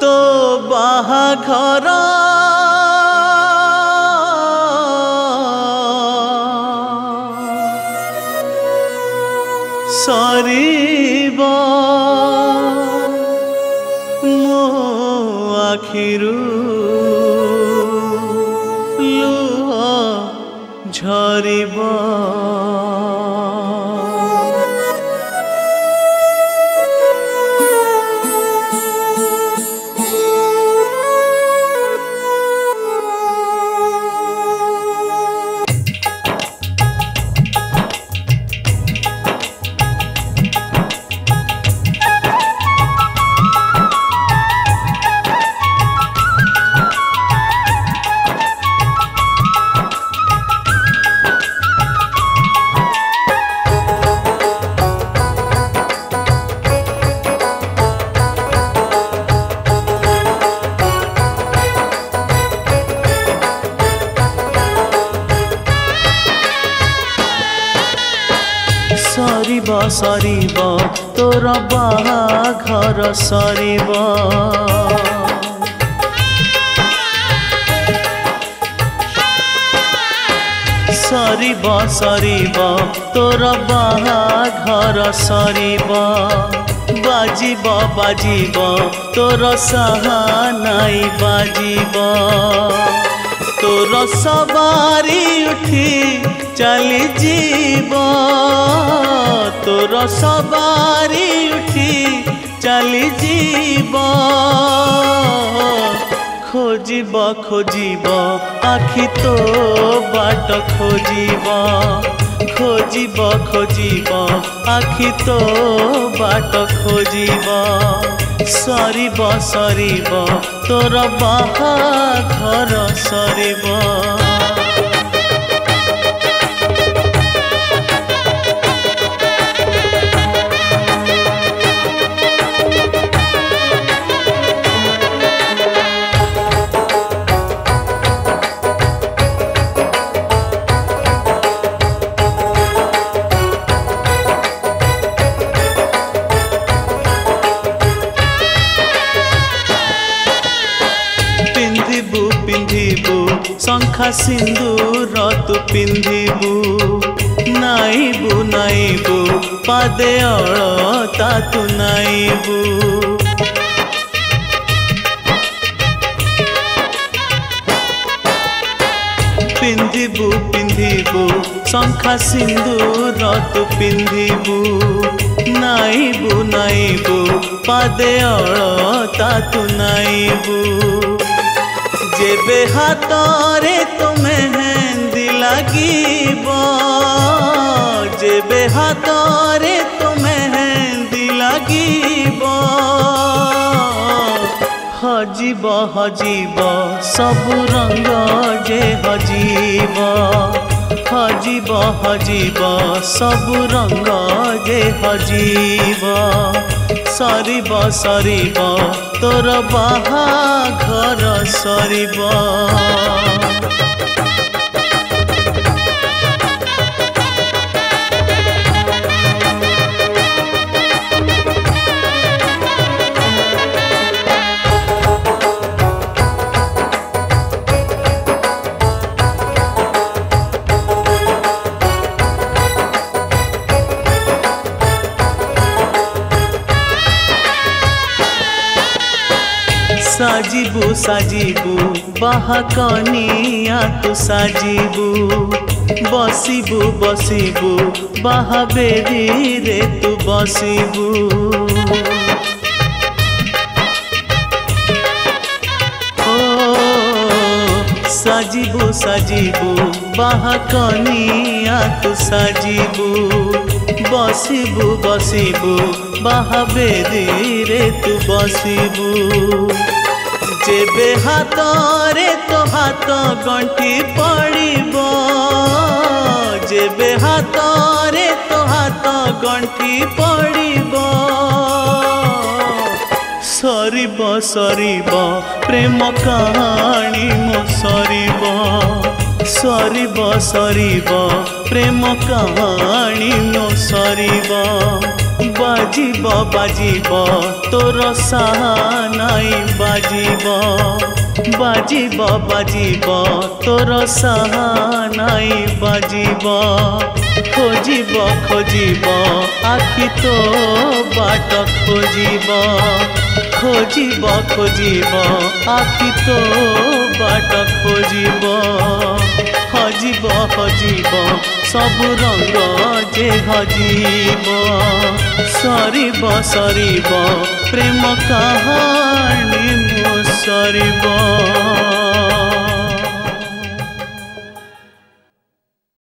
तो बाहाघर सरीबा मो आखिरु लुह झरिबा। सरीबा सरीबा तोर बाहाघर सरीबा। सरीबा सरीबा तोर बाहाघर सरीबा। बाजिबा बाजिबा तोर साहानाई बाजिबा। तोर सवारी उठी चली जीवा। तोर सवारी उठी चली जीवा। खोजिबा खोजिबा आखि तो बाट खोजिबा। खोजिबा खोजिबा आखि तो बाट खोजिबा। सरीबा सरीबा तोर बाहाघर सरीबा। पिंधिबू शंखा सिंदूर तू पिंधिबू। नाइबू नाइबू पादे अलता तू नाइबू। पिंधिबू पिंधिबू शंखा सिंदूर तू पिंधिबू। नाइबू नाइबू पादे अलता तू नाइबू। जेबे हाथरे तो मेहंदी लगिबा। जेबे हाथरे तो मेहंदी लगिबा। हजिबा हजिबा सब रंग जे हजिबा। हजिबा हजिबा सब रंग जे हजिबा। सरीबा सरीबा तोर बाहाघर सरीबा। साजिबू साजिबू बाहाकनिया तू साजिबू। बसिबू बसिबू बाहा बेरी रे तू बसिबू। साजिबू साजिबू बाहाकनिया तू साजिबू। बसिबू बसिबू बाहा बेरी रे तू बसिबू। जेबे हाथरे तो हाथ गंठी पड़िबो। जेबे हाथरे तो हाथ गंठी पड़िबो। सरीबा सरीबा प्रेम कहानी मो सरीबा। सरीबा सरीबा प्रेम कहानी मो सरीबा। बाजिब बाजिब तोर सानाई बाजिब बाजिब बाजिब तोर सानाई बाजिब खोजिब खोजिब आखि तो बाट खोजिब खोजिब खोजिब आखि तो बाट खोजिब हजिब हजिब सब रंग जे हजिब सरिब सरिब प्रेम कहानी मो सरिब।